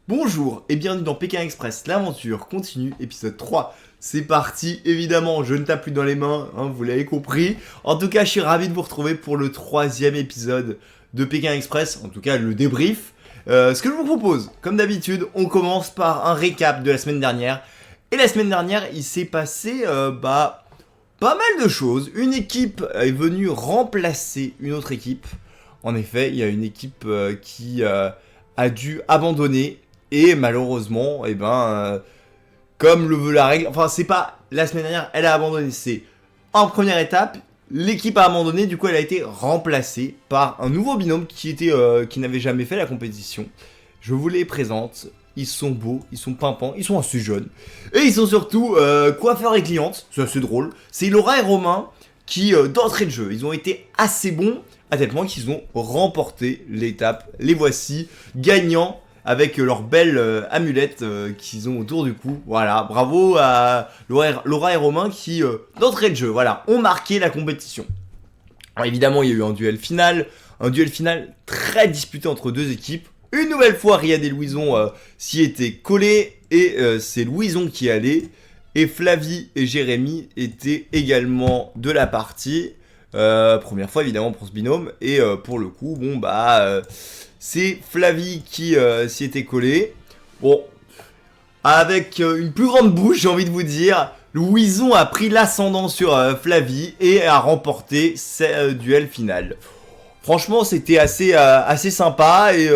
Bonjour et bienvenue dans Pékin Express, l'aventure continue, épisode 3. C'est parti, évidemment, je ne tape plus dans les mains, vous l'avez compris. En tout cas, je suis ravi de vous retrouver pour le 3e épisode de Pékin Express, en tout cas le débrief. Ce que je vous propose, comme d'habitude, on commence par un récap de la semaine dernière. Et la semaine dernière, il s'est passé pas mal de choses. Une équipe est venue remplacer une autre équipe. En effet, il y a une équipe qui a dû abandonner. Et malheureusement, comme le veut la règle, enfin c'est pas la semaine dernière, elle a abandonné, c'est en première étape, l'équipe a abandonné, du coup elle a été remplacée par un nouveau binôme qui n'avait jamais fait la compétition. Je vous les présente, ils sont beaux, ils sont pimpants, ils sont assez jeunes, et ils sont surtout coiffeurs et clientes, c'est assez drôle. C'est Laura et Romain qui, d'entrée de jeu, ils ont été assez bons, à tel point qu'ils ont remporté l'étape. Les voici, gagnants, avec leurs belles amulettes qu'ils ont autour du cou. Voilà, bravo à Laura et Romain qui, d'entrée de jeu, voilà, ont marqué la compétition. Alors évidemment, il y a eu un duel final très disputé entre deux équipes. Une nouvelle fois, Riyad et Louison s'y étaient collés, et c'est Louison qui allait. Et Flavie et Jérémy étaient également de la partie. Première fois évidemment pour ce binôme. Et pour le coup, c'est Flavie qui s'y était collée. Bon, avec une plus grande bouche, j'ai envie de vous dire. Louison a pris l'ascendant sur Flavie et a remporté ce duel final. Franchement, c'était assez sympa et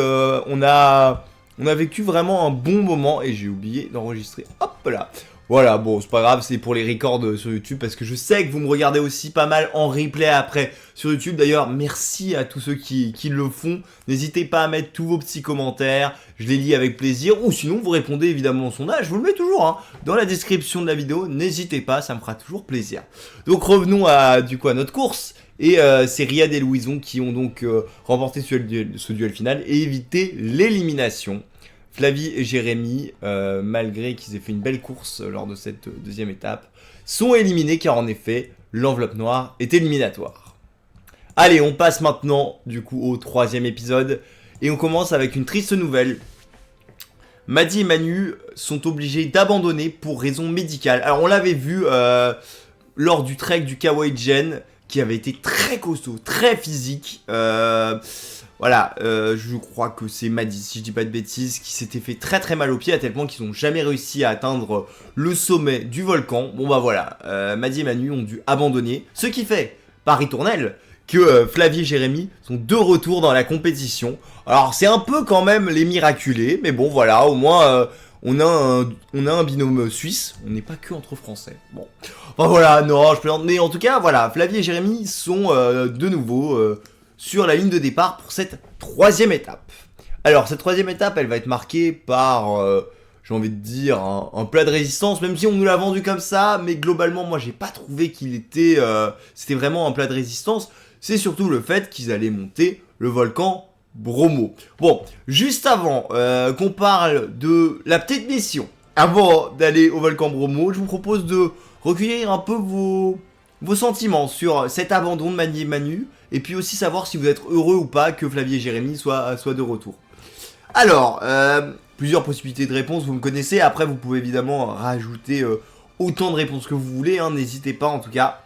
on a vécu vraiment un bon moment. Et j'ai oublié d'enregistrer. Hop là. Voilà, bon, c'est pas grave, c'est pour les records sur YouTube, parce que je sais que vous me regardez aussi pas mal en replay après sur YouTube. D'ailleurs, merci à tous ceux qui le font. N'hésitez pas à mettre tous vos petits commentaires, je les lis avec plaisir. Ou sinon, vous répondez évidemment au sondage, je vous le mets toujours dans la description de la vidéo. N'hésitez pas, ça me fera toujours plaisir. Donc revenons à notre course. Et c'est Riyad et Louison qui ont donc remporté ce duel final et évité l'élimination. Flavie et Jérémy, malgré qu'ils aient fait une belle course lors de cette deuxième étape, sont éliminés car en effet, l'enveloppe noire est éliminatoire. Allez, on passe maintenant du coup au 3e épisode et on commence avec une triste nouvelle. Maddy et Manu sont obligés d'abandonner pour raison médicale. Alors on l'avait vu lors du trek du Kawaii Gen qui avait été très costaud, très physique. Voilà, je crois que c'est Maddy, si je dis pas de bêtises, qui s'était fait très très mal aux pieds à tel point qu'ils n'ont jamais réussi à atteindre le sommet du volcan. Bon bah voilà, Maddy et Manu ont dû abandonner, ce qui fait, par ritournelle, que Flavie et Jérémy sont de retour dans la compétition. Alors c'est un peu quand même les miraculés, mais bon voilà, au moins on a un binôme suisse, on n'est pas que entre français. Bon, enfin voilà, non, je plaisante, mais en tout cas, voilà, Flavie et Jérémy sont de nouveau sur la ligne de départ pour cette 3e étape. Alors, cette 3e étape, elle va être marquée par, j'ai envie de dire, un plat de résistance, même si on nous l'a vendu comme ça, mais globalement, moi, j'ai pas trouvé qu'il était, c'était vraiment un plat de résistance. C'est surtout le fait qu'ils allaient monter le volcan Bromo. Bon, juste avant qu'on parle de la petite mission, avant d'aller au volcan Bromo, je vous propose de recueillir un peu vos sentiments sur cet abandon de Maddy et Manu, et puis aussi savoir si vous êtes heureux ou pas que Flavie et Jérémy soient de retour. Alors, plusieurs possibilités de réponse, vous me connaissez. Après, vous pouvez évidemment rajouter autant de réponses que vous voulez, n'hésitez pas en tout cas.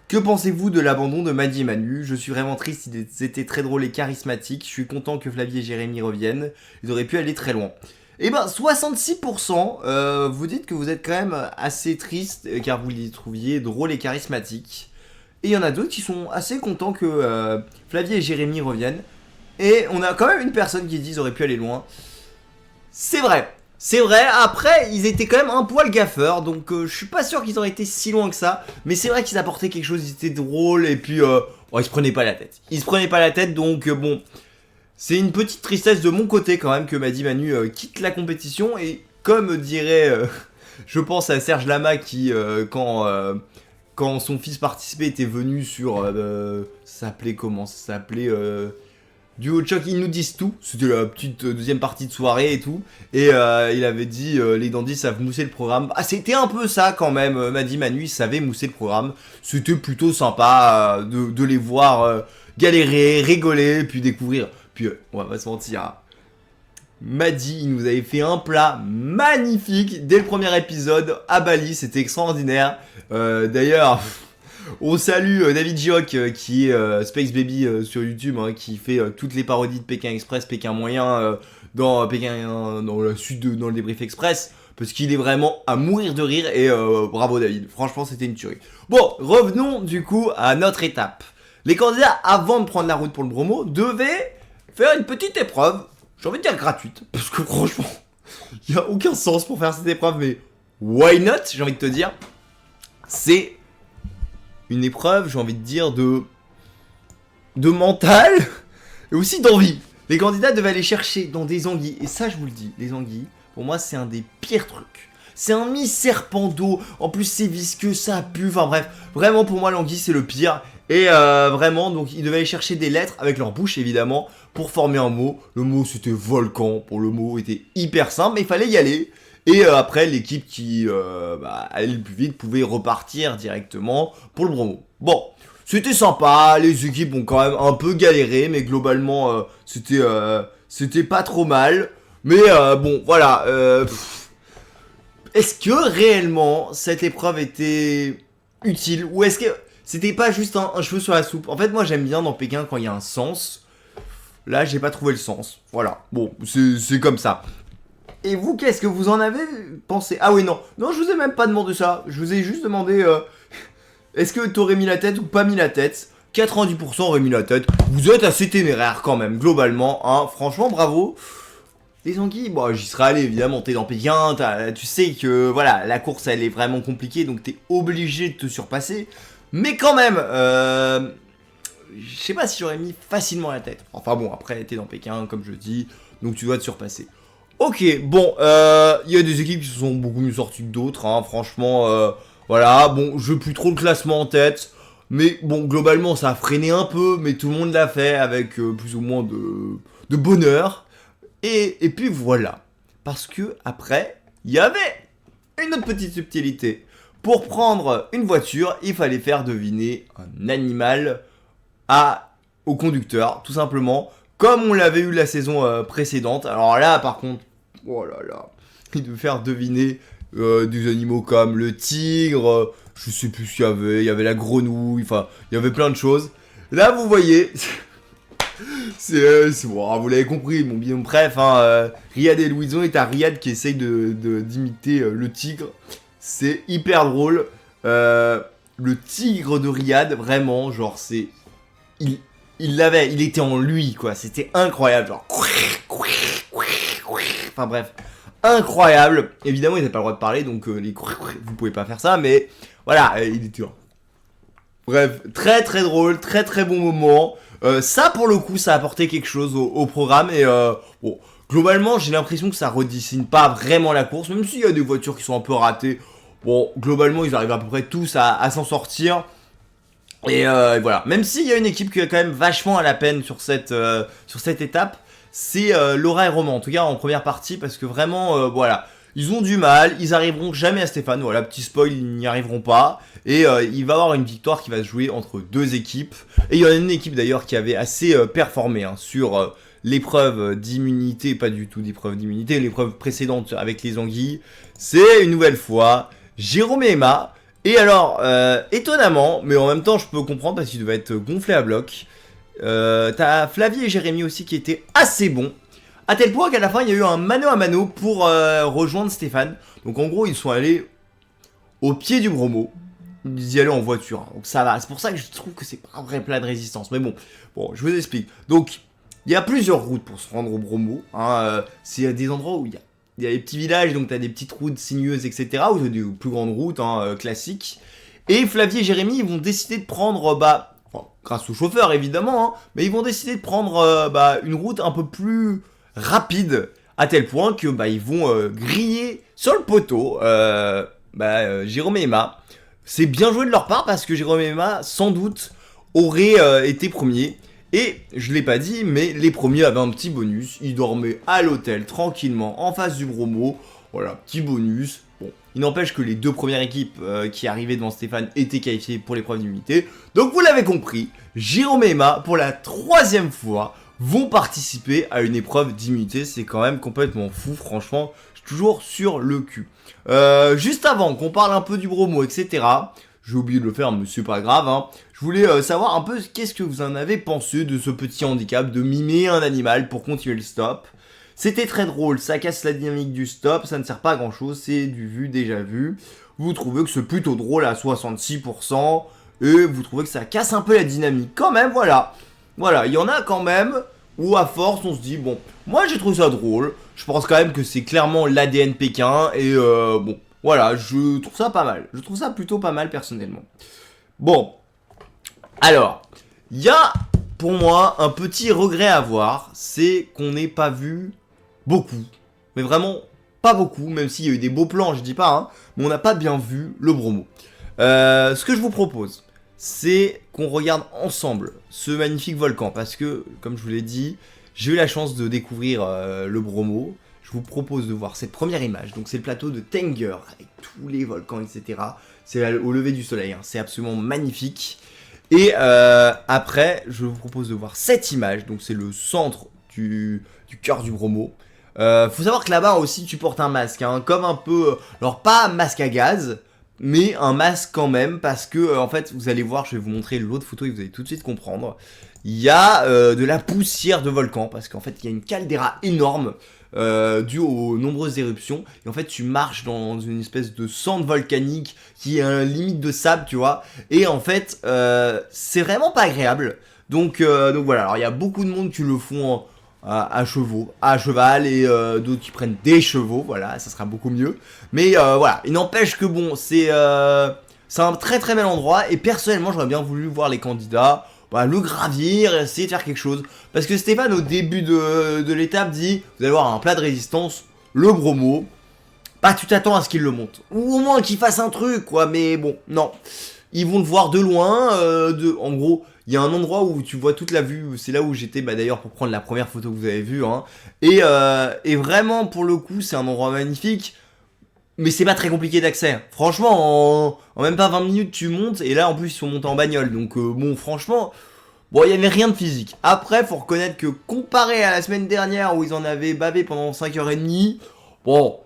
Que pensez-vous de l'abandon de Maddy et Manu? Je suis vraiment triste, ils étaient très drôles et charismatiques. Je suis content que Flavie et Jérémy reviennent. Ils auraient pu aller très loin. Et 66%, vous dites que vous êtes quand même assez triste car vous les trouviez drôles et charismatiques. Et il y en a d'autres qui sont assez contents que Flavie et Jérémy reviennent. Et on a quand même une personne qui dit qu'ils auraient pu aller loin. C'est vrai, après ils étaient quand même un poil gaffeurs, donc je suis pas sûr qu'ils auraient été si loin que ça. Mais c'est vrai qu'ils apportaient quelque chose, ils étaient drôles et puis ils se prenaient pas la tête. Donc bon, c'est une petite tristesse de mon côté quand même que Maddy et Manu quittent la compétition. Et comme dirait, je pense à Serge Lama qui, quand son fils participait, était venu sur, ça s'appelait Duo de choc, ils nous disent tout. C'était la petite deuxième partie de soirée et tout. Et il avait dit les dandys savent mousser le programme. Ah, c'était un peu ça quand même. Maddy Manu, ils savaient mousser le programme. C'était plutôt sympa de les voir galérer, rigoler, puis découvrir. Puis on va pas se mentir, Madi, il nous avait fait un plat magnifique dès le premier épisode à Bali, c'était extraordinaire. D'ailleurs, on salue David Giok qui est Space Baby sur YouTube, hein, qui fait toutes les parodies de Pékin Express, Pékin Moyen, dans la suite dans le débrief Express, parce qu'il est vraiment à mourir de rire et bravo David, franchement c'était une tuerie. Bon, revenons du coup à notre étape. Les candidats, avant de prendre la route pour le Bromo, devaient faire une petite épreuve, j'ai envie de dire gratuite, parce que franchement, il n'y a aucun sens pour faire cette épreuve, mais why not, j'ai envie de te dire. C'est une épreuve, j'ai envie de dire, de mental, et aussi d'envie. Les candidats devaient aller chercher dans des anguilles, et ça je vous le dis, les anguilles, pour moi c'est un des pires trucs. C'est un mi-serpent d'eau, en plus c'est visqueux, ça pue, enfin bref, vraiment pour moi l'anguille c'est le pire. Et vraiment, donc ils devaient aller chercher des lettres avec leur bouche évidemment pour former un mot. Le mot c'était volcan, pour le mot était hyper simple, mais il fallait y aller. Et après l'équipe qui allait le plus vite pouvait repartir directement pour le Bromo. Bon, c'était sympa, les équipes ont quand même un peu galéré, mais globalement c'était pas trop mal. Mais bon, voilà. Est-ce que réellement cette épreuve était utile, ou est-ce que c'était pas juste un cheveu sur la soupe? En fait, moi j'aime bien dans Pékin quand il y a un sens. Là, j'ai pas trouvé le sens. Voilà. Bon, c'est comme ça. Et vous, qu'est-ce que vous en avez pensé? Ah oui, non. Non, je vous ai même pas demandé ça. Je vous ai juste demandé est-ce que t'aurais mis la tête ou pas mis la tête? 90% auraient mis la tête. Vous êtes assez téméraire quand même, globalement. Hein. Franchement, bravo. Les anguilles, bon, j'y serais allé, évidemment, t'es dans Pékin, tu sais que, voilà, la course, elle est vraiment compliquée, donc t'es obligé de te surpasser. Mais quand même, je sais pas si j'aurais mis facilement la tête. Enfin bon, après, t'es dans Pékin, comme je dis, donc tu dois te surpasser. Ok, bon, il y a des équipes qui se sont beaucoup mieux sorties que d'autres, hein, franchement, voilà, bon, je veux plus trop le classement en tête, mais bon, globalement, ça a freiné un peu, mais tout le monde l'a fait avec plus ou moins de bonheur. Et puis voilà, parce que après, il y avait une autre petite subtilité. Pour prendre une voiture, il fallait faire deviner un animal au conducteur, tout simplement, comme on l'avait eu la saison précédente. Alors là, par contre, oh là là, il devait faire deviner des animaux comme le tigre, je sais plus ce qu'il y avait la grenouille, enfin, il y avait plein de choses. Là, vous voyez... c'est bon, vous l'avez compris, mon bien. Bref, hein, Riyad et Louison est à Riyad qui essaye d'imiter le tigre. C'est hyper drôle. Le tigre de Riyad, vraiment, genre, c'est. Il l'avait, il était en lui, quoi. C'était incroyable, genre. Enfin bref, incroyable. Évidemment, il n'avait pas le droit de parler, donc vous pouvez pas faire ça, mais voilà, il était. Bref, très très drôle, très très bon moment. Ça pour le coup ça a apporté quelque chose au programme et bon, globalement j'ai l'impression que ça redessine pas vraiment la course, même s'il y a des voitures qui sont un peu ratées. Bon, globalement ils arrivent à peu près tous à s'en sortir. Et voilà, même s'il y a une équipe qui est quand même vachement à la peine sur cette étape, c'est Laura et Romain, en tout cas en première partie, parce que vraiment, voilà, ils ont du mal, ils arriveront jamais à Stéphane, voilà, petit spoil, ils n'y arriveront pas, et il va y avoir une victoire qui va se jouer entre deux équipes, et il y en a une équipe d'ailleurs qui avait assez performé hein, sur l'épreuve d'immunité, pas du tout d'épreuve d'immunité, l'épreuve précédente avec les anguilles, c'est une nouvelle fois Jérôme et Emma. Et alors, étonnamment, mais en même temps je peux comprendre parce qu'il devait être gonflé à bloc, t'as Flavie et Jérémy aussi qui étaient assez bons, à tel point qu'à la fin il y a eu un mano à mano pour rejoindre Stéphane. Donc en gros ils sont allés au pied du Bromo, ils y allaient en voiture, donc ça va, c'est pour ça que je trouve que c'est pas un vrai plat de résistance, mais bon, je vous explique. Donc il y a plusieurs routes pour se rendre au Bromo, hein, c'est des endroits où il y a des petits villages, donc t'as des petites routes sinueuses, etc. Ou des plus grandes routes, hein, classiques. Et Flavie et Jérémy, ils vont décider de prendre, grâce au chauffeur évidemment, hein, mais ils vont décider de prendre une route un peu plus rapide, à tel point que ils vont griller sur le poteau Jérôme et Emma. C'est bien joué de leur part parce que Jérôme et Emma, sans doute, auraient été premiers. Et je l'ai pas dit, mais les premiers avaient un petit bonus. Ils dormaient à l'hôtel tranquillement en face du Bromo. Voilà, petit bonus. Bon, il n'empêche que les deux premières équipes qui arrivaient devant Stéphane étaient qualifiées pour l'épreuve d'immunité. Donc vous l'avez compris, Jérôme et Emma, pour la 3e fois, vont participer à une épreuve d'immunité. C'est quand même complètement fou, franchement, je suis toujours sur le cul. Juste avant qu'on parle un peu du bromo, etc., j'ai oublié de le faire, mais c'est pas grave, hein. Je voulais savoir un peu qu'est-ce que vous en avez pensé de ce petit handicap de mimer un animal pour continuer le stop. C'était très drôle, ça casse la dynamique du stop, ça ne sert pas à grand chose, c'est du vu déjà vu. Vous trouvez que c'est plutôt drôle à 66%, et vous trouvez que ça casse un peu la dynamique. Quand même, voilà. Voilà, il y en a quand même où à force on se dit, bon, moi j'ai trouvé ça drôle, je pense quand même que c'est clairement l'ADN Pékin, et bon, voilà, je trouve ça pas mal. Je trouve ça plutôt pas mal personnellement. Bon, alors, il y a pour moi un petit regret à avoir, c'est qu'on n'ait pas vu beaucoup, mais vraiment pas beaucoup, même s'il y a eu des beaux plans, je dis pas, hein, mais on n'a pas bien vu le bromo. Ce que je vous propose, c'est qu'on regarde ensemble ce magnifique volcan, parce que, comme je vous l'ai dit, j'ai eu la chance de découvrir le bromo. Je vous propose de voir cette première image, donc c'est le plateau de Tanger, avec tous les volcans, etc. C'est au lever du soleil, hein. C'est absolument magnifique. Et après, je vous propose de voir cette image, donc c'est le centre du cœur du bromo. Faut savoir que là-bas aussi tu portes un masque, hein, comme un peu, alors pas un masque à gaz, mais un masque quand même, parce que en fait vous allez voir, je vais vous montrer l'autre photo et vous allez tout de suite comprendre. Il y a de la poussière de volcan, parce qu'en fait il y a une caldeira énorme, due aux nombreuses éruptions, et en fait tu marches dans une espèce de cendre volcanique qui est un limite de sable, tu vois, et en fait c'est vraiment pas agréable. Donc voilà, alors il y a beaucoup de monde qui le font à cheval, et d'autres qui prennent des chevaux, voilà, ça sera beaucoup mieux. Mais voilà, il n'empêche que bon, c'est un très très bel endroit, et personnellement j'aurais bien voulu voir les candidats le gravir, essayer de faire quelque chose. Parce que Stéphane, au début de l'étape, dit, vous allez voir un plat de résistance, le bromo. Bah, tu t'attends à ce qu'il le monte. Ou au moins qu'il fasse un truc, quoi. Mais bon, non. Ils vont le voir de loin. En gros, il y a un endroit où tu vois toute la vue. C'est là où j'étais, d'ailleurs, pour prendre la première photo que vous avez vue. Hein. Et vraiment, pour le coup, c'est un endroit magnifique. Mais c'est pas très compliqué d'accès. Franchement, en même pas 20 minutes, tu montes. Et là, en plus, ils sont montés en bagnole. Donc, bon, franchement, bon, il y avait rien de physique. Après, faut reconnaître que comparé à la semaine dernière où ils en avaient bavé pendant 5h30, bon,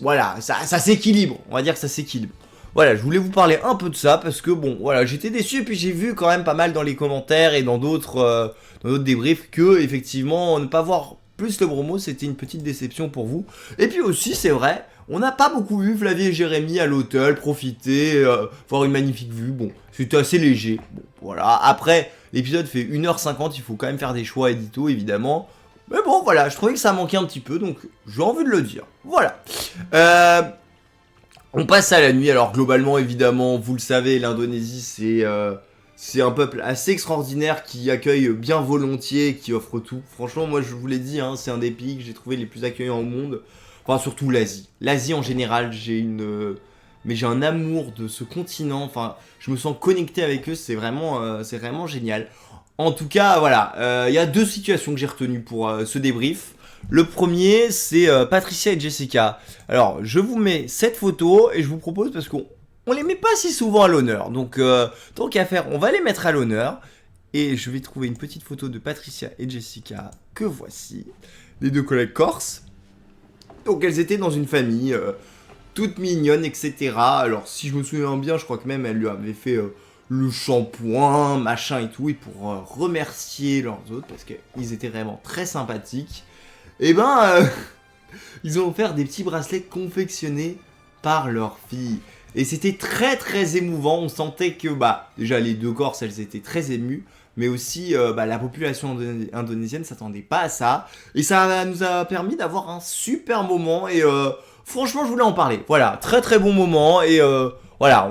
voilà, ça s'équilibre. On va dire que ça s'équilibre. Voilà, je voulais vous parler un peu de ça parce que, bon, voilà, j'étais déçu. Et puis, j'ai vu quand même pas mal dans les commentaires et dans d'autres débriefs que, effectivement, ne pas voir plus le bromo, c'était une petite déception pour vous. Et puis aussi, c'est vrai, on n'a pas beaucoup vu Flavie et Jérémy à l'hôtel, profiter, voir une magnifique vue. Bon, c'était assez léger. Bon, voilà. Après, l'épisode fait 1h50, il faut quand même faire des choix édito, évidemment. Mais bon, voilà, je trouvais que ça manquait un petit peu, donc j'ai envie de le dire. Voilà. On passe à la nuit. Alors, globalement, évidemment, vous le savez, l'Indonésie, c'est un peuple assez extraordinaire qui accueille bien volontiers, qui offre tout. Franchement, moi je vous l'ai dit, hein, c'est un des pays que j'ai trouvé les plus accueillants au monde. Enfin, surtout l'Asie. L'Asie en général, j'ai un amour de ce continent. Enfin, je me sens connecté avec eux, c'est vraiment génial. En tout cas, voilà, y a deux situations que j'ai retenues pour ce débrief. Le premier, c'est Patricia et Jessica. Alors, je vous mets cette photo et je vous propose, parce qu'on les met pas si souvent à l'honneur, donc tant qu'à faire, on va les mettre à l'honneur. Et je vais trouver une petite photo de Patricia et Jessica, que voici, les deux collègues corses. Donc elles étaient dans une famille, toute mignonne, etc. Alors si je me souviens bien, je crois que même elle lui avait fait le shampoing, machin et tout, et pour remercier leurs autres, parce qu'ils étaient vraiment très sympathiques, et ils ont offert des petits bracelets confectionnés par leur fille. Et c'était très très émouvant, on sentait que déjà les deux Corses, elles étaient très émues, mais aussi la population indonésienne s'attendait pas à ça, et ça nous a permis d'avoir un super moment, et franchement je voulais en parler. Voilà, très très bon moment, et voilà,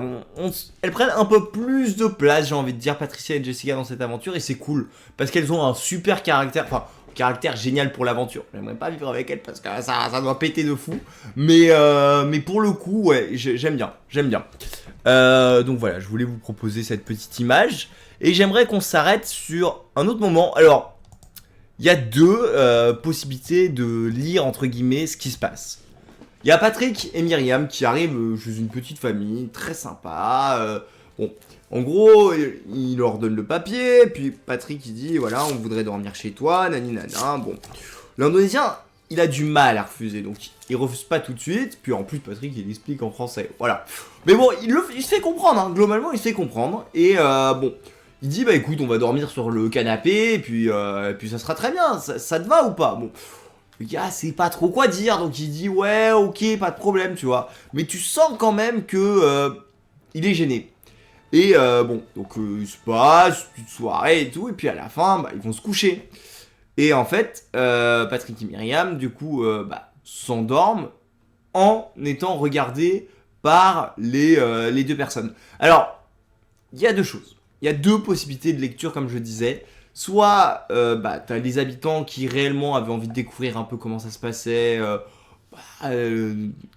elles prennent un peu plus de place, j'ai envie de dire, Patricia et Jessica dans cette aventure, et c'est cool, parce qu'elles ont un super caractère, caractère génial pour l'aventure. J'aimerais pas vivre avec elle parce que ça doit péter de fou. Mais pour le coup, ouais, j'aime bien. Donc voilà, je voulais vous proposer cette petite image. Et j'aimerais qu'on s'arrête sur un autre moment. Alors, il y a deux possibilités de lire, entre guillemets, ce qui se passe. Il y a Patrick et Myriam qui arrivent chez une petite famille, très sympa. Bon, en gros, il leur donne le papier, puis Patrick il dit voilà, on voudrait dormir chez toi, nani nana. Bon, l'Indonésien il a du mal à refuser, donc il refuse pas tout de suite. Puis en plus, Patrick il explique en français, voilà. Mais bon, il se fait comprendre, hein. Globalement il se fait comprendre. Et bon, il dit bah écoute, on va dormir sur le canapé, et puis ça sera très bien, ça te va ou pas? Bon. Le gars sait pas trop quoi dire, donc il dit ouais, ok, pas de problème, tu vois. Mais tu sens quand même que il est gêné. Et bon, donc il se passe une soirée et tout, et puis à la fin, bah, ils vont se coucher. Et en fait, Patrick et Myriam, du coup, s'endorment en étant regardés par les deux personnes. Alors, il y a deux choses. Il y a deux possibilités de lecture, comme je disais. Soit, t'as les habitants qui réellement avaient envie de découvrir un peu comment ça se passait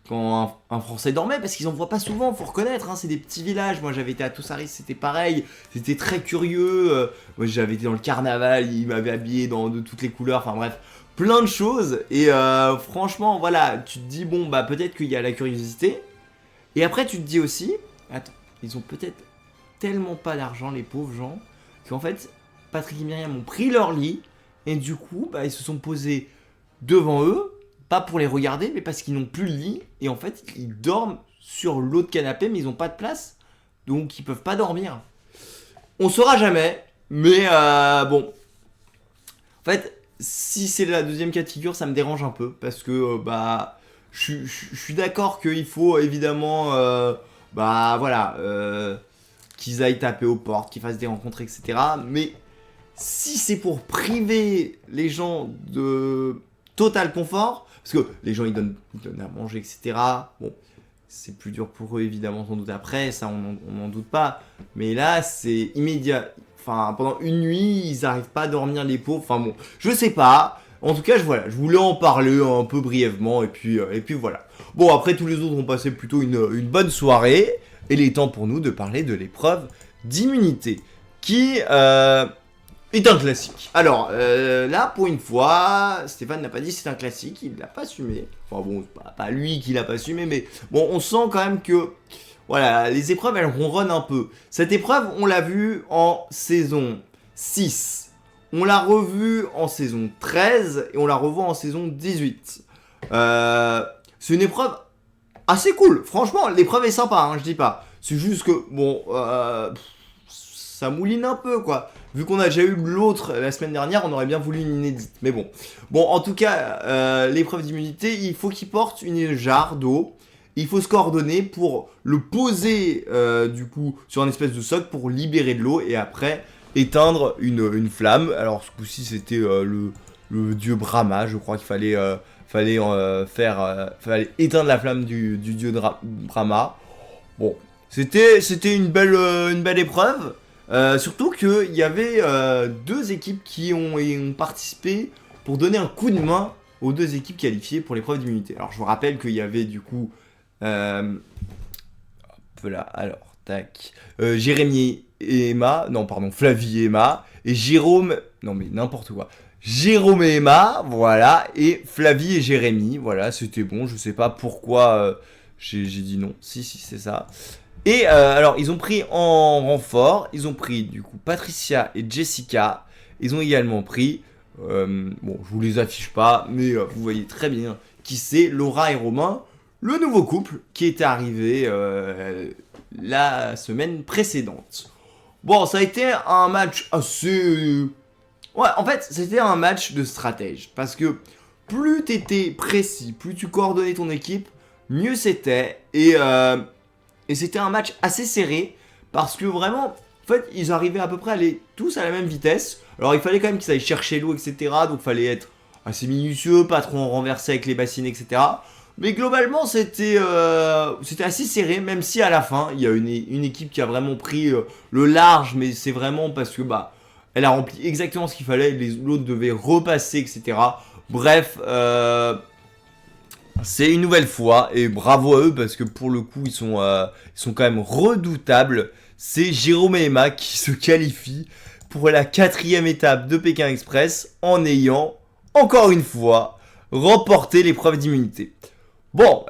quand un Français dormait, parce qu'ils en voient pas souvent, faut reconnaître, hein, c'est des petits villages. Moi j'avais été à Toussaris, c'était pareil, c'était très curieux. Moi j'avais été dans le carnaval, ils m'avaient habillé de toutes les couleurs, enfin bref, plein de choses. Et franchement, voilà, tu te dis, bon, bah peut-être qu'il y a la curiosité. Et après tu te dis aussi, attends, ils ont peut-être tellement pas d'argent, les pauvres gens, qu'en fait, Patrick et Myriam ont pris leur lit, et du coup, bah, ils se sont posés devant eux, pas pour les regarder, mais parce qu'ils n'ont plus le lit, et en fait, ils dorment sur l'autre canapé, mais ils n'ont pas de place, donc ils peuvent pas dormir. On saura jamais, mais bon. En fait, si c'est la deuxième cas de figure, ça me dérange un peu, parce que, je suis d'accord qu'il faut évidemment, voilà, qu'ils aillent taper aux portes, qu'ils fassent des rencontres, etc. Mais si c'est pour priver les gens de total confort, parce que les gens ils donnent à manger, etc. Bon, c'est plus dur pour eux évidemment sans doute après, ça on n'en doute pas. Mais là c'est immédiat. Enfin, pendant une nuit, ils n'arrivent pas à dormir les pauvres. Enfin bon, je sais pas. En tout cas, je voulais en parler un peu brièvement et puis voilà. Bon, après tous les autres ont passé plutôt une bonne soirée. Et il est temps pour nous de parler de l'épreuve d'immunité, qui est un classique. Alors, là, pour une fois, Stéphane n'a pas dit c'est un classique, il l'a pas assumé. Enfin bon, c'est pas lui qui l'a pas assumé, mais bon, on sent quand même que, voilà, les épreuves, elles ronronnent un peu. Cette épreuve, on l'a vue en saison 6. On l'a revue en saison 13 et on la revoit en saison 18. C'est une épreuve assez cool, franchement, l'épreuve est sympa, hein, je dis pas. C'est juste que, bon, ça mouline un peu, quoi. Vu qu'on a déjà eu l'autre la semaine dernière, on aurait bien voulu une inédite. Mais bon. Bon, en tout cas, l'épreuve d'immunité, il faut qu'il porte une jarre d'eau. Il faut se coordonner pour le poser, du coup, sur un espèce de socle pour libérer de l'eau et après éteindre une flamme. Alors, ce coup-ci, c'était le dieu Brahma, je crois qu'il fallait éteindre la flamme du dieu Brahma. Bon, c'était une belle épreuve. Surtout qu'il y avait deux équipes qui ont participé pour donner un coup de main aux deux équipes qualifiées pour l'épreuve d'immunité. Alors je vous rappelle qu'il y avait du coup hop là, alors tac, Jérémy et Emma, non pardon, Flavie et Emma, et Jérôme, non mais n'importe quoi, Jérôme et Emma, voilà, et Flavie et Jérémy, voilà, c'était bon, je sais pas pourquoi j'ai dit non, si c'est ça. Et alors, ils ont pris en renfort, ils ont pris du coup Patricia et Jessica. Ils ont également pris, bon, je vous les affiche pas, mais vous voyez très bien qui c'est, Laura et Romain, le nouveau couple qui était arrivé la semaine précédente. Bon, ça a été un match assez... Ouais, en fait, c'était un match de stratège. Parce que plus t'étais précis, plus tu coordonnais ton équipe, mieux c'était. Et c'était un match assez serré, parce que vraiment, en fait, ils arrivaient à peu près à aller tous à la même vitesse. Alors il fallait quand même qu'ils aillent chercher l'eau, etc. Donc il fallait être assez minutieux, pas trop en renverser avec les bassines, etc. Mais globalement, c'était assez serré, même si à la fin, il y a une équipe qui a vraiment pris le large, mais c'est vraiment parce que, elle a rempli exactement ce qu'il fallait, l'autre devait repasser, etc. Bref, c'est une nouvelle fois, et bravo à eux, parce que pour le coup, ils sont quand même redoutables. C'est Jérôme et Emma qui se qualifient pour la 4e étape de Pékin Express, en ayant, encore une fois, remporté l'épreuve d'immunité. Bon,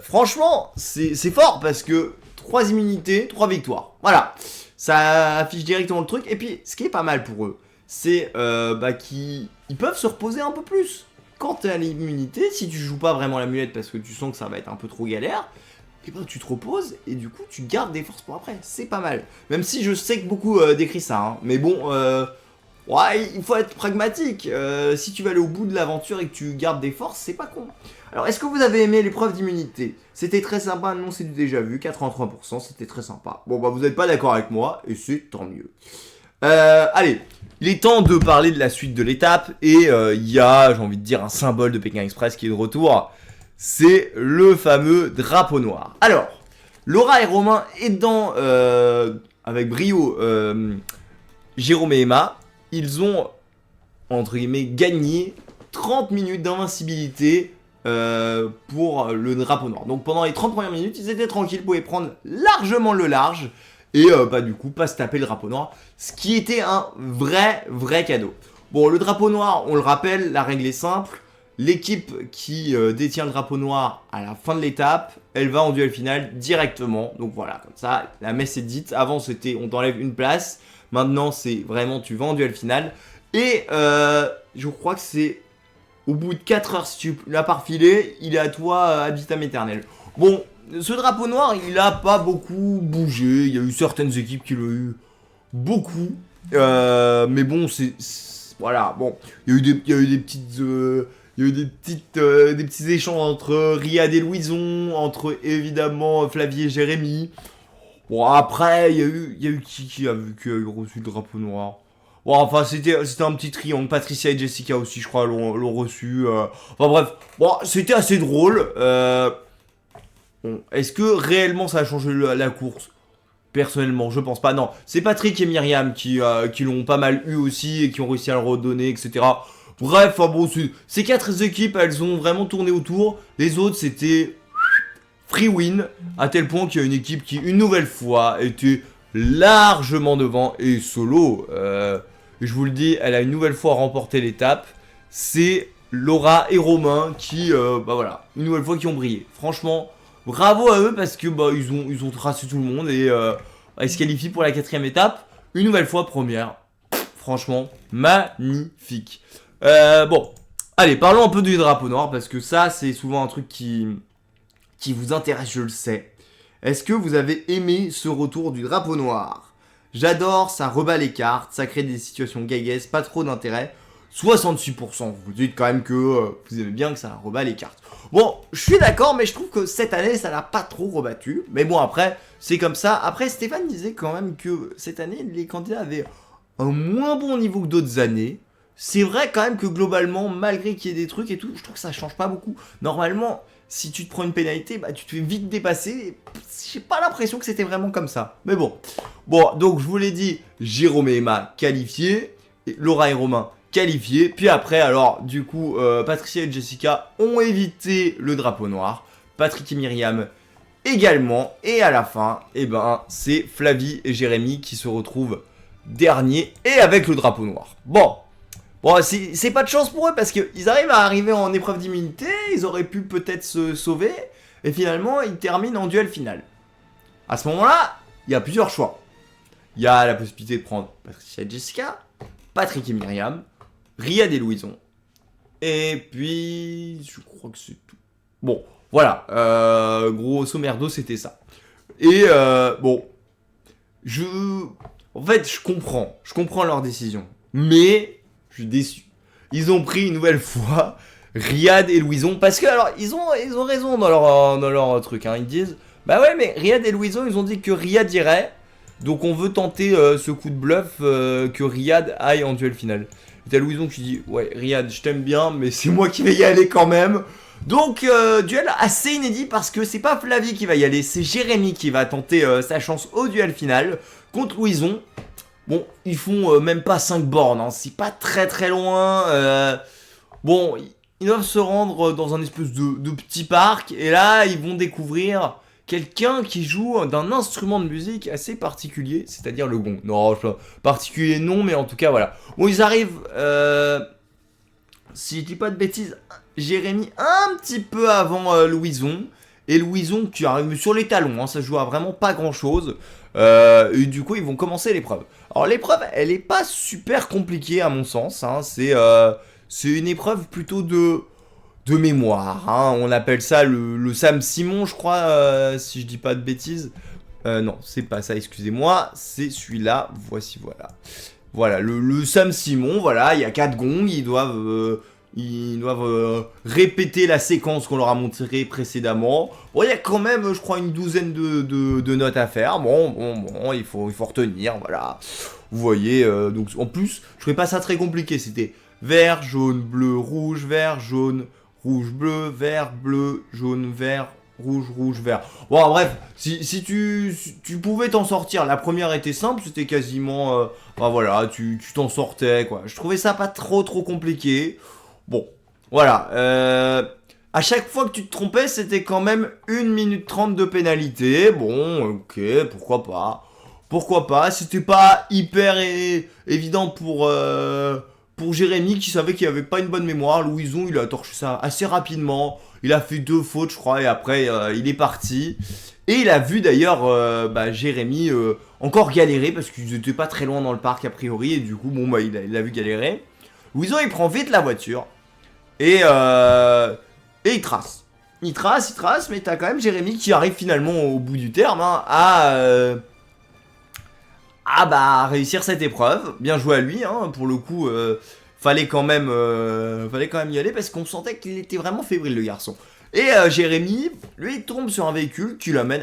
franchement, c'est fort, parce que 3 immunités, 3 victoires. Voilà, ça affiche directement le truc. Et puis, ce qui est pas mal pour eux, c'est qu'ils peuvent se reposer un peu plus. Quand tu as l'immunité, si tu joues pas vraiment l'amulette parce que tu sens que ça va être un peu trop galère, et ben tu te reposes et du coup tu gardes des forces pour après. C'est pas mal. Même si je sais que beaucoup décrit ça, hein. Mais bon, ouais, il faut être pragmatique. Si tu vas aller au bout de l'aventure et que tu gardes des forces, c'est pas con. Alors, est-ce que vous avez aimé l'épreuve d'immunité? C'était très sympa, non, c'est du déjà vu, 83%, c'était très sympa. Bon, bah vous n'êtes pas d'accord avec moi, et c'est tant mieux. Allez, il est temps de parler de la suite de l'étape, et il y a, j'ai envie de dire, un symbole de Pékin Express qui est de retour. C'est le fameux drapeau noir. Alors, Laura et Romain aidant avec brio Jérôme et Emma, ils ont, entre guillemets, gagné 30 minutes d'invincibilité pour le drapeau noir. Donc pendant les 30 premières minutes, ils étaient tranquilles, ils pouvaient prendre largement le large et du coup pas se taper le drapeau noir, ce qui était un vrai cadeau. Bon, le drapeau noir, on le rappelle, la règle est simple. L'équipe qui détient le drapeau noir à la fin de l'étape, elle va en duel final directement. Donc voilà, comme ça, la messe est dite. Avant, c'était on t'enlève une place. Maintenant, c'est vraiment tu vas en duel final. Et je crois que c'est au bout de 4 heures, si tu l'as pas refilé, il est à toi ad vitam aeternel. Bon, ce drapeau noir, il a pas beaucoup bougé. Il y a eu certaines équipes qui l'ont eu beaucoup. Mais bon, voilà, bon. Il y a eu des petits échanges entre Riyad et Louison, entre évidemment Flavie et Jérémy. Bon, après, il y a eu qui a reçu le drapeau noir. Bon, enfin, c'était un petit triangle. Patricia et Jessica aussi, je crois, l'ont reçu. Enfin bref, bon, c'était assez drôle. Bon, est-ce que réellement ça a changé la course? Personnellement, je pense pas. Non, c'est Patrick et Myriam qui l'ont pas mal eu aussi et qui ont réussi à le redonner, etc. Bref, enfin bon, ces 4 équipes, elles ont vraiment tourné autour. Les autres, c'était free win, à tel point qu'il y a une équipe qui, une nouvelle fois, était largement devant. Et solo, je vous le dis, elle a une nouvelle fois remporté l'étape. C'est Laura et Romain qui, voilà, une nouvelle fois qui ont brillé. Franchement, bravo à eux parce que ils ont tracé tout le monde et ils se qualifient pour la 4ème étape. Une nouvelle fois première. Franchement, magnifique. Bon, allez, parlons un peu du drapeau noir parce que ça, c'est souvent un truc qui vous intéresse, je le sais. Est-ce que vous avez aimé ce retour du drapeau noir? J'adore, ça rebat les cartes, ça crée des situations gaguesses, pas trop d'intérêt. 66%, vous dites quand même que vous aimez bien que ça rebat les cartes. Bon, je suis d'accord, mais je trouve que cette année, ça l'a pas trop rebattu. Mais bon, après, c'est comme ça. Après, Stéphane disait quand même que cette année, les candidats avaient un moins bon niveau que d'autres années. C'est vrai quand même que globalement, malgré qu'il y ait des trucs et tout, je trouve que ça change pas beaucoup. Normalement, si tu te prends une pénalité, bah tu te fais vite dépasser. J'ai pas l'impression que c'était vraiment comme ça. Mais bon. Bon, donc je vous l'ai dit, Jérôme et Emma qualifiés, et Laura et Romain qualifiés. Puis après, alors, du coup, Patricia et Jessica ont évité le drapeau noir. Patrick et Myriam également. Et à la fin, eh ben, c'est Flavie et Jérémy qui se retrouvent derniers et avec le drapeau noir. Bon, c'est pas de chance pour eux parce qu'ils arrivent à arriver en épreuve d'immunité, ils auraient pu peut-être se sauver, et finalement ils terminent en duel final. À ce moment-là, il y a plusieurs choix. Il y a la possibilité de prendre Patricia et Jessica, Patrick et Myriam, Riyad et Louison, et puis je crois que c'est tout. Bon, voilà, grosso merdo c'était ça. Et bon, en fait je comprends leur décision, mais je suis déçu. Ils ont pris une nouvelle fois Riyad et Louison. Parce que, alors, ils ont raison dans leur truc. Hein. Ils disent, bah ouais, mais Riyad et Louison, ils ont dit que Riyad irait. Donc on veut tenter ce coup de bluff que Riyad aille en duel final. Et t'as Louison qui dit, ouais, Riyad, je t'aime bien, mais c'est moi qui vais y aller quand même. Donc, duel assez inédit parce que c'est pas Flavie qui va y aller, c'est Jérémy qui va tenter sa chance au duel final contre Louison. Bon, ils font même pas 5 bornes, hein. C'est pas très loin. Bon, ils doivent se rendre dans un espèce de petit parc. Et là, ils vont découvrir quelqu'un qui joue d'un instrument de musique assez particulier, c'est-à-dire le gong. Non, particulier non, mais en tout cas, voilà. Bon, ils arrivent, si je dis pas de bêtises, Jérémy un petit peu avant Louison. et Louison qui arrive sur les talons, hein, ça joue à vraiment pas grand chose. Et du coup ils vont commencer l'épreuve. Alors l'épreuve elle est pas super compliquée à mon sens, hein, c'est une épreuve plutôt de mémoire, hein. On appelle ça le Sam Simon je crois, si je dis pas de bêtises. Non c'est pas ça, excusez-moi, c'est celui-là, voilà. Voilà, le Sam Simon, voilà, il y a 4 gongs, ils doivent répéter la séquence qu'on leur a montrée précédemment. Bon, il y a quand même, je crois, une douzaine de notes à faire. Bon, il faut retenir, voilà. Vous voyez, donc en plus, je ferai pas ça très compliqué. C'était vert, jaune, bleu, rouge, vert, jaune, rouge, bleu, jaune, vert, rouge, vert. Bon, bref, si tu pouvais t'en sortir, la première était simple, c'était quasiment... bah voilà, tu t'en sortais, quoi. Je trouvais ça pas trop compliqué. Bon, voilà. À chaque fois que tu te trompais, c'était quand même 1 minute 30 de pénalité. Bon, ok, pourquoi pas. Pourquoi pas. C'était pas hyper évident pour Jérémy qui savait qu'il avait pas une bonne mémoire. Louison, il a torché ça assez rapidement. Il a fait 2 fautes, je crois, et après, il est parti. Et il a vu d'ailleurs Jérémy encore galérer parce qu'ils étaient pas très loin dans le parc a priori. Et du coup, bon, bah, il a vu galérer. Louison, il prend vite la voiture. Et il trace. Il trace, mais t'as quand même Jérémy qui arrive finalement au bout du terme, hein, à réussir cette épreuve. Bien joué à lui, hein, pour le coup, fallait quand même y aller parce qu'on sentait qu'il était vraiment fébrile le garçon. Et Jérémy, lui, il tombe sur un véhicule qui l'amène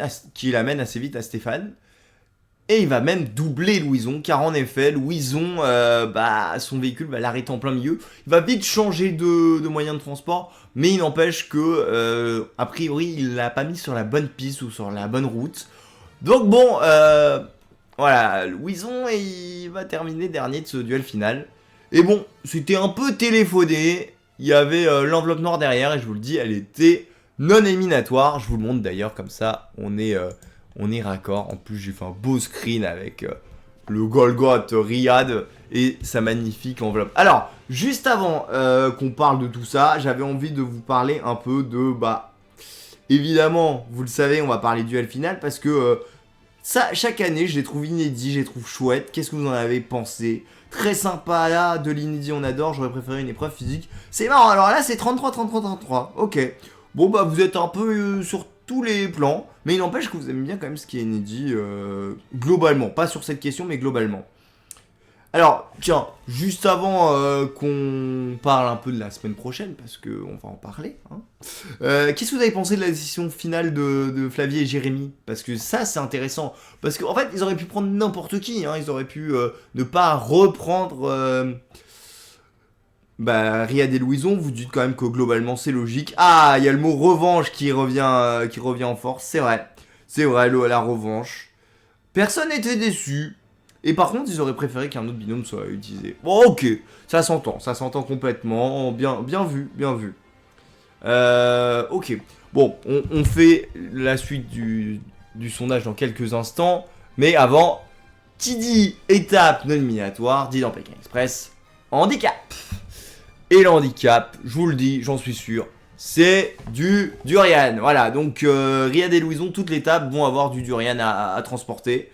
assez vite à Stéphane. Et il va même doubler Louison, car en effet, Louison, son véhicule va l'arrêter en plein milieu. Il va vite changer de moyen de transport, mais il n'empêche que, a priori, il l'a pas mis sur la bonne piste ou sur la bonne route. Donc bon, voilà, Louison, il va terminer dernier de ce duel final. Et bon, c'était un peu téléphoné. Il y avait l'enveloppe noire derrière, et je vous le dis, elle était non éliminatoire. Je vous le montre d'ailleurs, comme ça, on est raccord. En plus, j'ai fait un beau screen avec le Golgoth Riyad et sa magnifique enveloppe. Alors, juste avant qu'on parle de tout ça, j'avais envie de vous parler un peu de... évidemment, vous le savez, on va parler du duel final parce que ça, chaque année, je les trouve inédits, je les trouve chouettes. Qu'est-ce que vous en avez pensé? Très sympa, là, de l'inédit, on adore. J'aurais préféré une épreuve physique. C'est marrant, alors là, c'est 33. Ok. Bon, bah, vous êtes un peu sur tous les plans, mais il n'empêche que vous aimez bien quand même ce qui est inédit, globalement. Pas sur cette question, mais globalement. Alors, tiens, juste avant qu'on parle un peu de la semaine prochaine, parce qu'on va en parler, hein, qu'est-ce que vous avez pensé de la décision finale de Flavie et Jérémy? Parce que ça, c'est intéressant. Parce qu'en fait, ils auraient pu prendre n'importe qui, hein, ils auraient pu ne pas reprendre... Riyad et Louison, vous dites quand même que globalement c'est logique. Ah, il y a le mot revanche qui revient en force, c'est vrai. C'est vrai, la revanche. Personne n'était déçu. Et par contre, ils auraient préféré qu'un autre binôme soit utilisé. Bon, ok, ça s'entend complètement. Bien vu. Ok, bon, on fait la suite du sondage dans quelques instants. Mais avant, qui dit étape non éliminatoire, dit dans Pékin Express, handicap. Et le handicap, je vous le dis, j'en suis sûr, c'est du durian. Voilà, donc Riyad et Louison, toutes les tables vont avoir du durian à transporter.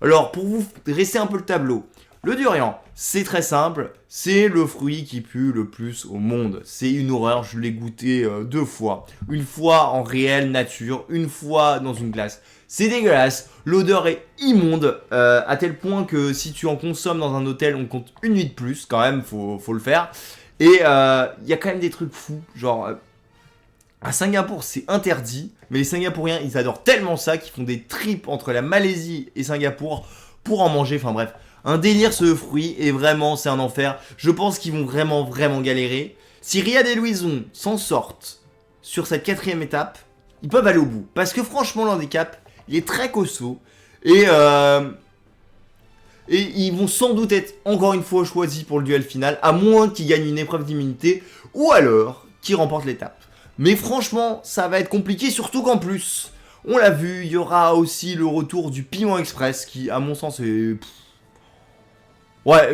Alors, pour vous dresser un peu le tableau, le durian, c'est très simple, c'est le fruit qui pue le plus au monde. C'est une horreur, je l'ai goûté 2 fois. Une fois en réelle nature, une fois dans une glace. C'est dégueulasse, l'odeur est immonde, à tel point que si tu en consommes dans un hôtel, on compte une nuit de plus, quand même, faut le faire. Et il y a quand même des trucs fous, genre... à Singapour, c'est interdit, mais les Singapouriens, ils adorent tellement ça qu'ils font des trips entre la Malaisie et Singapour pour en manger. Enfin bref, un délire ce fruit, et vraiment, c'est un enfer. Je pense qu'ils vont vraiment galérer. Si Riyad et Louison s'en sortent sur cette 4e étape, ils peuvent aller au bout. Parce que franchement, l'handicap, il est très costaud. Et ils vont sans doute être encore une fois choisis pour le duel final, à moins qu'ils gagnent une épreuve d'immunité, ou alors qu'ils remportent l'étape. Mais franchement, ça va être compliqué, surtout qu'en plus, on l'a vu, il y aura aussi le retour du Piment Express, qui, à mon sens, est... Ouais,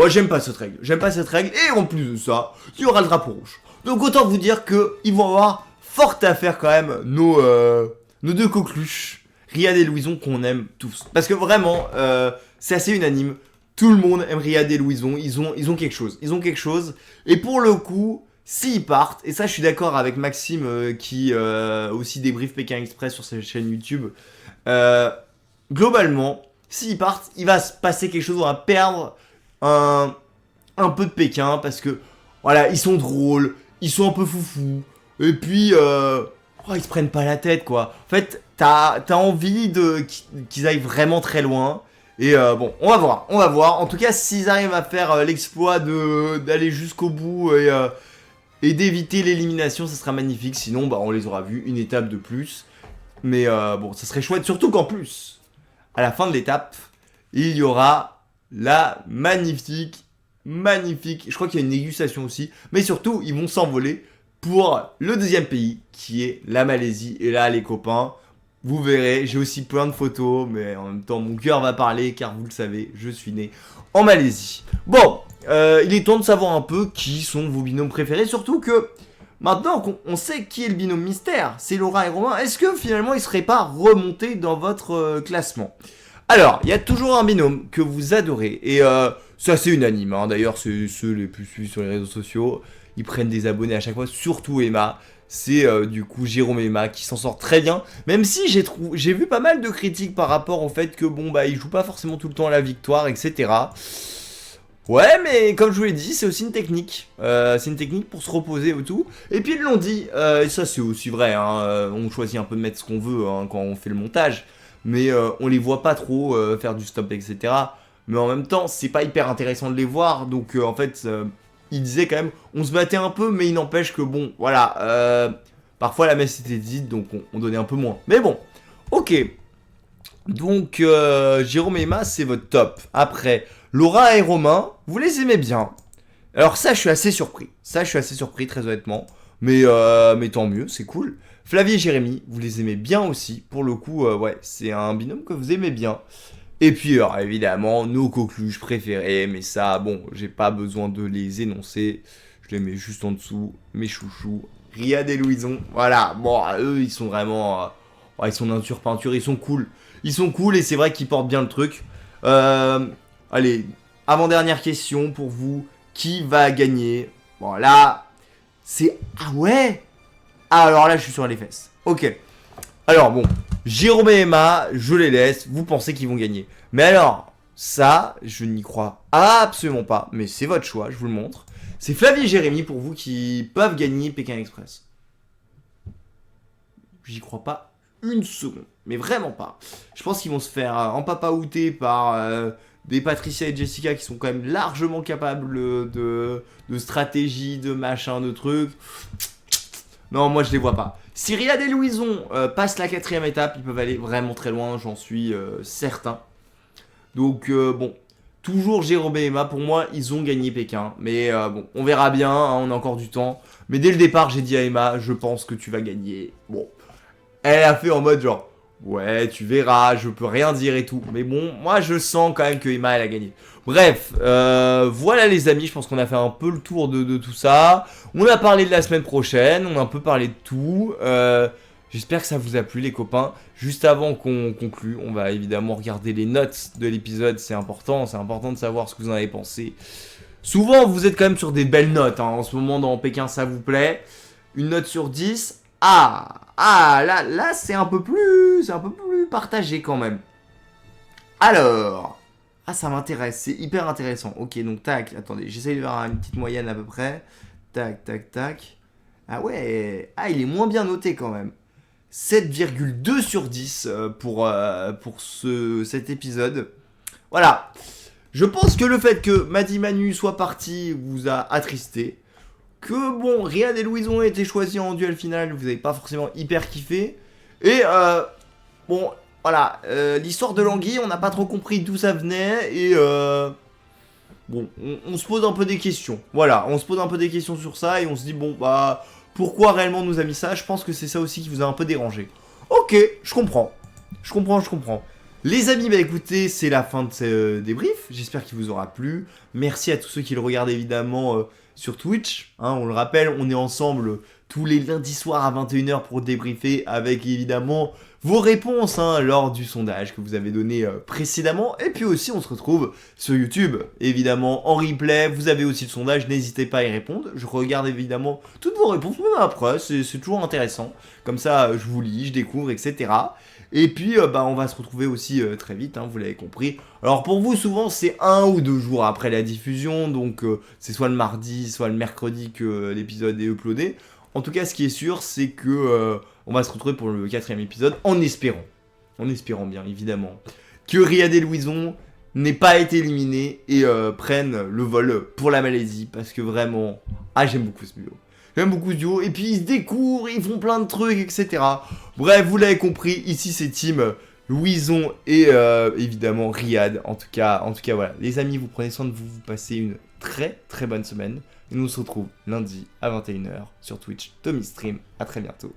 j'aime pas cette règle. Et en plus de ça, il y aura le drapeau rouge. Donc autant vous dire qu'ils vont avoir forte affaire quand même, nos deux coqueluches, Riyad et Louison, qu'on aime tous. Parce que vraiment, c'est assez unanime. Tout le monde aime Riyad et Louison, ils ont quelque chose. Ils ont quelque chose. Et pour le coup, s'ils partent, et ça je suis d'accord avec Maxime qui aussi débriefe Pékin Express sur sa chaîne YouTube, globalement, s'ils partent, il va se passer quelque chose, on va perdre un peu de Pékin parce que voilà, ils sont drôles, ils sont un peu foufous, et puis ils se prennent pas la tête quoi. En fait, t'as envie qu'ils aillent vraiment très loin. Et bon, on va voir, on va voir. En tout cas, s'ils arrivent à faire l'exploit d'aller jusqu'au bout et d'éviter l'élimination, ça sera magnifique. Sinon, bah, on les aura vus une étape de plus. Mais bon, ça serait chouette, surtout qu'en plus, à la fin de l'étape, il y aura la magnifique, je crois qu'il y a une dégustation aussi. Mais surtout, ils vont s'envoler pour le deuxième pays, qui est la Malaisie. Et là, les copains, vous verrez, j'ai aussi plein de photos, mais en même temps, mon cœur va parler, car vous le savez, je suis né en Malaisie. Bon, il est temps de savoir un peu qui sont vos binômes préférés, surtout que maintenant qu'on sait qui est le binôme mystère, c'est Laura et Romain, est-ce que finalement ils ne seraient pas remontés dans votre classement? Alors, il y a toujours un binôme que vous adorez, et c'est assez unanime, hein. D'ailleurs c'est ceux les plus suivis sur les réseaux sociaux, ils prennent des abonnés à chaque fois, surtout Emma. C'est du coup Jérôme et Emma qui s'en sortent très bien, même si j'ai vu pas mal de critiques par rapport au fait que bon bah ils jouent pas forcément tout le temps à la victoire, etc. Ouais, mais comme je vous l'ai dit, c'est aussi une technique. C'est une technique pour se reposer et tout. Et puis ils l'ont dit, et ça c'est aussi vrai, hein, on choisit un peu de mettre ce qu'on veut hein, quand on fait le montage, mais on les voit pas trop faire du stop, etc. Mais en même temps, c'est pas hyper intéressant de les voir, donc en fait... il disait quand même, on se battait un peu, mais il n'empêche que bon, voilà, parfois la messe était dite, donc on donnait un peu moins. Mais bon, ok. Donc, Jérôme et Emma, c'est votre top. Après, Laura et Romain, vous les aimez bien. Alors ça, je suis assez surpris. Très honnêtement. Mais tant mieux, c'est cool. Flavie et Jérémy, vous les aimez bien aussi. Pour le coup, ouais, c'est un binôme que vous aimez bien. Et puis, alors, évidemment, nos coqueluches préférées, mais ça, bon, j'ai pas besoin de les énoncer. Je les mets juste en dessous, mes chouchous, Riyad et Louison. Voilà, bon, eux, ils sont vraiment... ils sont nature peinture, ils sont cool. Ils sont cool et c'est vrai qu'ils portent bien le truc. Allez, avant-dernière question pour vous. Qui va gagner? Bon, là, c'est... Ah ouais? Ah, alors là, je suis sur les fesses. Ok. Alors, bon... Jérôme et Emma, je les laisse, vous pensez qu'ils vont gagner. Mais alors, ça, je n'y crois absolument pas, mais c'est votre choix, je vous le montre. C'est Flavie et Jérémy pour vous qui peuvent gagner Pékin Express. J'y crois pas une seconde, mais vraiment pas. Je pense qu'ils vont se faire empapaouter par des Patricia et Jessica qui sont quand même largement capables de stratégie, de machin, de trucs. Non, moi je les vois pas. Si Riyad et Louison passent la 4ème étape, ils peuvent aller vraiment très loin, j'en suis certain. Donc bon, toujours Jérôme et Emma, pour moi, ils ont gagné Pékin. Mais bon, on verra bien, hein, on a encore du temps. Mais dès le départ, j'ai dit à Emma, je pense que tu vas gagner. Bon, elle a fait en mode genre, ouais, tu verras, je peux rien dire et tout. Mais bon, moi je sens quand même que Emma, elle a gagné. Bref, voilà les amis, je pense qu'on a fait un peu le tour de tout ça. On a parlé de la semaine prochaine, on a un peu parlé de tout. J'espère que ça vous a plu les copains. Juste avant qu'on conclue, on va évidemment regarder les notes de l'épisode, c'est important de savoir ce que vous en avez pensé. Souvent, vous êtes quand même sur des belles notes, hein. En ce moment dans Pékin, ça vous plaît. Une note sur 10. Là c'est un peu plus partagé quand même. Alors... Ah, ça m'intéresse, c'est hyper intéressant. Ok, donc tac, attendez, j'essaye de faire une petite moyenne à peu près. Tac, tac, tac. Ah ouais, il est moins bien noté quand même. 7,2 sur 10 pour cet épisode. Voilà. Je pense que le fait que Madi Manu soit parti vous a attristé. Que bon, Riyad et Louison ont été choisis en duel final, vous n'avez pas forcément hyper kiffé. Et bon... Voilà, l'histoire de l'anguille, on n'a pas trop compris d'où ça venait et bon, on se pose un peu des questions. Voilà, on se pose un peu des questions sur ça et on se dit bon bah pourquoi réellement on nous a mis ça? Je pense que c'est ça aussi qui vous a un peu dérangé. Ok, je comprends. Les amis, bah écoutez, c'est la fin de ce débrief. J'espère qu'il vous aura plu. Merci à tous ceux qui le regardent évidemment sur Twitch. Hein, on le rappelle, on est ensemble tous les lundis soirs à 21h pour débriefer avec évidemment vos réponses lors du sondage que vous avez donné précédemment. Et puis aussi, on se retrouve sur YouTube, évidemment, en replay. Vous avez aussi le sondage, n'hésitez pas à y répondre. Je regarde évidemment toutes vos réponses, même après, c'est toujours intéressant. Comme ça, je vous lis, je découvre, etc. Et puis, on va se retrouver aussi très vite, vous l'avez compris. Alors pour vous, souvent, c'est 1 ou 2 jours après la diffusion. Donc, c'est soit le mardi, soit le mercredi que l'épisode est uploadé. En tout cas, ce qui est sûr, c'est que on va se retrouver pour le 4e épisode en espérant bien, évidemment, que Riyad et Louison n'aient pas été éliminés et prennent le vol pour la Malaisie. Parce que vraiment, j'aime beaucoup ce duo. J'aime beaucoup ce duo. Et puis, ils se découvrent, ils font plein de trucs, etc. Bref, vous l'avez compris, ici, c'est team Louison et évidemment Riyad. En tout cas, voilà. Les amis, vous prenez soin de vous, vous passez une très très bonne semaine. Et nous on se retrouve lundi à 21h sur Twitch, TommyStream. À très bientôt.